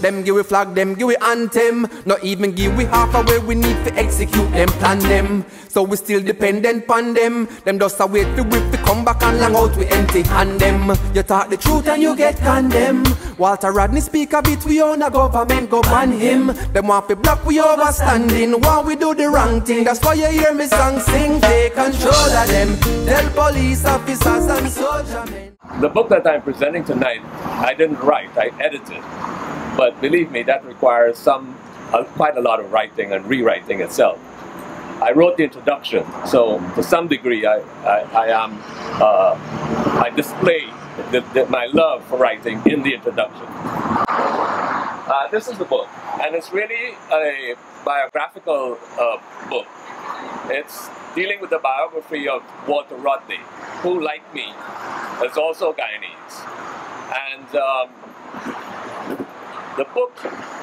Them give we flag, them give we anthem. Not even give we half of where we need to execute them, plan them. So we still dependent on them. Them just a wait for whip to come back and long out we empty hand them. You talk the truth and you get condemned. Walter Rodney speak a bit, we own a government, go ban him. Them want to block we overstanding while we do the wrong thing. That's why you hear me song sing, take control of them. Tell police officers and soldier men. The book that I'm presenting tonight, I didn't write, I edited. But believe me, that requires quite a lot of writing and rewriting itself. I wrote the introduction, so to some degree I display my love for writing in the introduction. This is the book, and it's really a biographical book. It's dealing with the biography of Walter Rodney, who, like me, is also Guyanese. And the book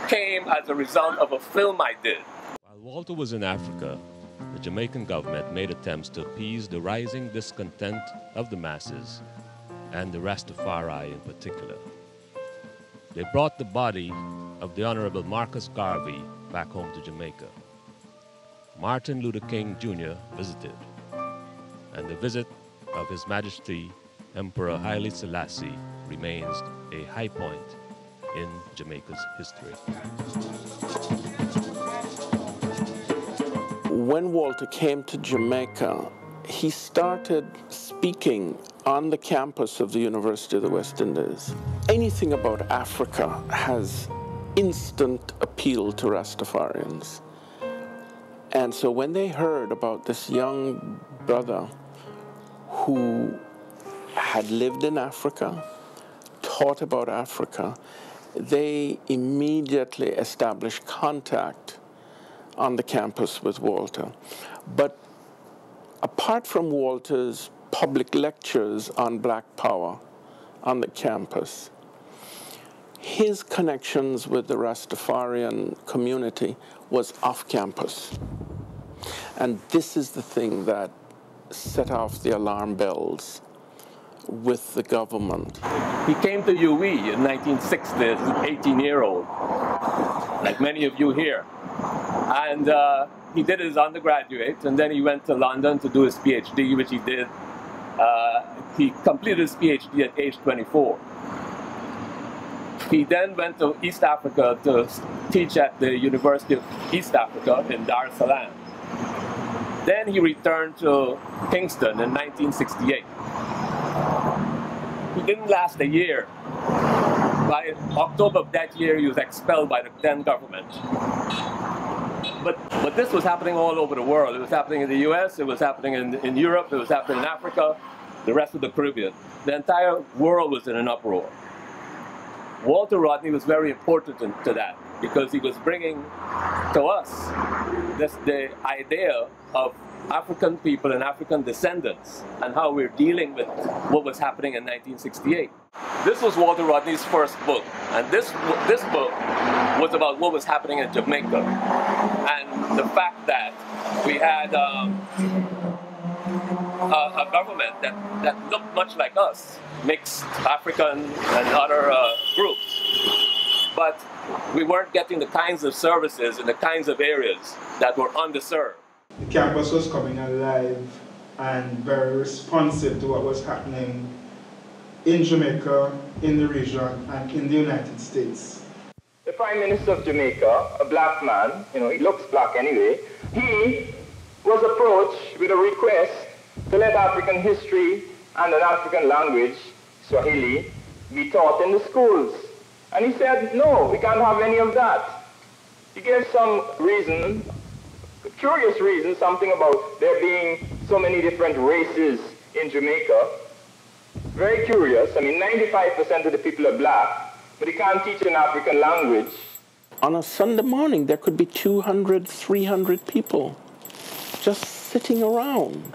came as a result of a film I did. While Walter was in Africa, the Jamaican government made attempts to appease the rising discontent of the masses, and the Rastafari in particular. They brought the body of the Honorable Marcus Garvey back home to Jamaica. Martin Luther King Jr. visited, and the visit of His Majesty Emperor Haile Selassie remains a high point in Jamaica's history. When Walter came to Jamaica, he started speaking on the campus of the University of the West Indies. Anything about Africa has instant appeal to Rastafarians. And so when they heard about this young brother who had lived in Africa, taught about Africa, they immediately established contact on the campus with Walter. But apart from Walter's public lectures on Black Power on the campus, his connections with the Rastafarian community was off campus. And this is the thing that set off the alarm bells with the government. He came to UWE in 1960 as an 18-year-old, like many of you here. And he did his undergraduate, and then he went to London to do his PhD, which he did. He completed his PhD at age 24. He then went to East Africa to teach at the University of East Africa in Dar es Salaam. Then he returned to Kingston in 1968. He didn't last a year. By October of that year, he was expelled by the then government. But this was happening all over the world. It was happening in the US, it was happening in Europe, it was happening in Africa, the rest of the Caribbean. The entire world was in an uproar. Walter Rodney was very important to that, because he was bringing to us the idea of African people and African descendants and how we're dealing with what was happening in 1968. This was Walter Rodney's first book, and this book was about what was happening in Jamaica and the fact that we had a government that looked much like us, mixed African and other groups, but we weren't getting the kinds of services in the kinds of areas that were underserved. The campus was coming alive and very responsive to what was happening in Jamaica, in the region, and in the United States. The Prime Minister of Jamaica, a black man, he looks black anyway, he was approached with a request to let African history and an African language, Swahili, be taught in the schools. And he said, no, we can't have any of that. He gave some reason, curious reason, something about there being so many different races in Jamaica. Very curious. I mean, 95% of the people are black, but he can't teach an African language. On a Sunday morning, there could be 200, 300 people just sitting around,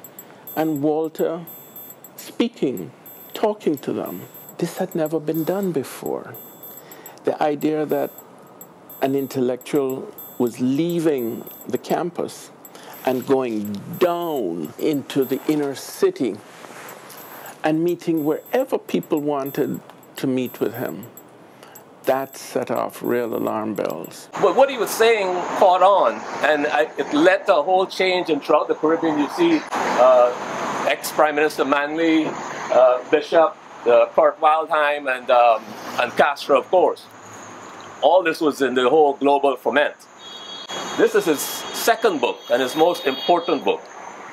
and Walter speaking, talking to them. This had never been done before. The idea that an intellectual was leaving the campus and going down into the inner city and meeting wherever people wanted to meet with him. that set off real alarm bells. But what he was saying caught on, and it led to a whole change in throughout the Caribbean. You see ex-Prime Minister Manley, Bishop, Kurt Wildheim, and Castro, of course. All this was in the whole global foment. This is his second book and his most important book.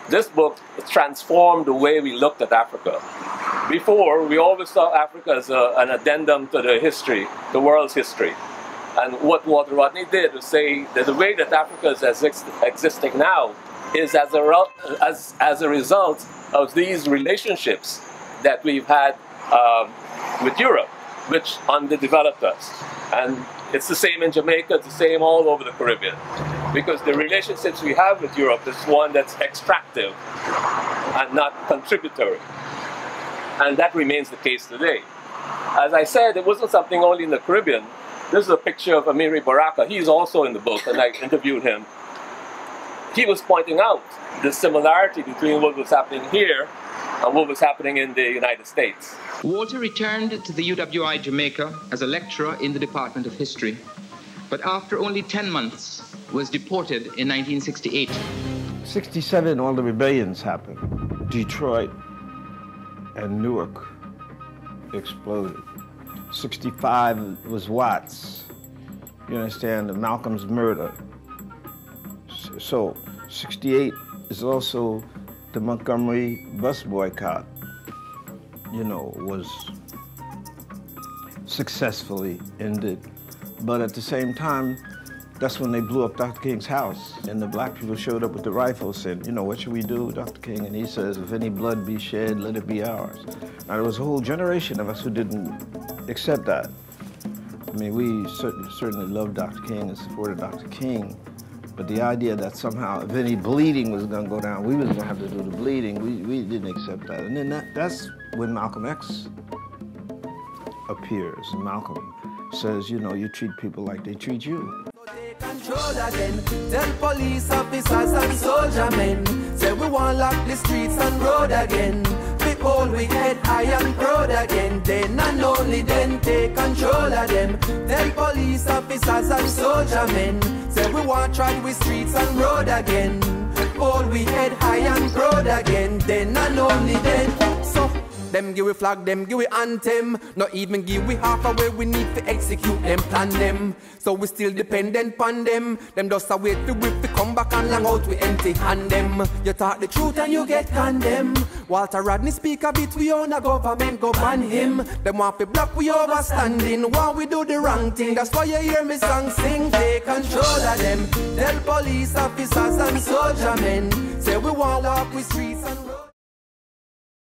This book transformed the way we looked at Africa. Before, we always saw Africa as an addendum to the history, the world's history. And what Walter Rodney did was say that the way that Africa is existing now is as a result of these relationships that we've had with Europe, which underdeveloped us. And it's the same in Jamaica, it's the same all over the Caribbean. Because the relationships we have with Europe is one that's extractive and not contributory. And that remains the case today. As I said, it wasn't something only in the Caribbean. This is a picture of Amiri Baraka. He's also in the book, and I interviewed him. He was pointing out the similarity between what was happening here and what was happening in the United States. Walter returned to the UWI Jamaica as a lecturer in the Department of History, but after only 10 months was deported in 1968. 67, all the rebellions happened. Detroit and Newark exploded. 65 was Watts. You understand, the Malcolm's murder. So 68 is also the Montgomery bus boycott, you know, was successfully ended. But at the same time, that's when they blew up Dr. King's house. And the black people showed up with the rifles and, you know, what should we do, Dr. King? And he says, if any blood be shed, let it be ours. Now, there was a whole generation of us who didn't accept that. I mean, we certainly loved Dr. King and supported Dr. King. But the idea that somehow, if any bleeding was going to go down, we was going to have to do the bleeding, we didn't accept that. And then that's when Malcolm X appears. And Malcolm says, you know, you treat people like they treat you. Control again, tell police officers and soldier men, say we want lock the streets and road again. People we head high and proud again. Then and only then take control of them. Tell police officers and soldier men, say we want try with streets and road again. All we head high and proud again. Then and only then. So them give we flag, them give we anthem. Not even give we half away, we need to execute them, plan them. So we still dependent on them. Them just a wait to whip to come back and long out we empty hand them. You talk the truth and you get condemned. Walter Rodney speak a bit, we own a government, go ban him. Them want to block we overstanding while we do the wrong thing. That's why you hear me song sing. Take control of them. Tell police officers and soldier men, say we want walk with streets and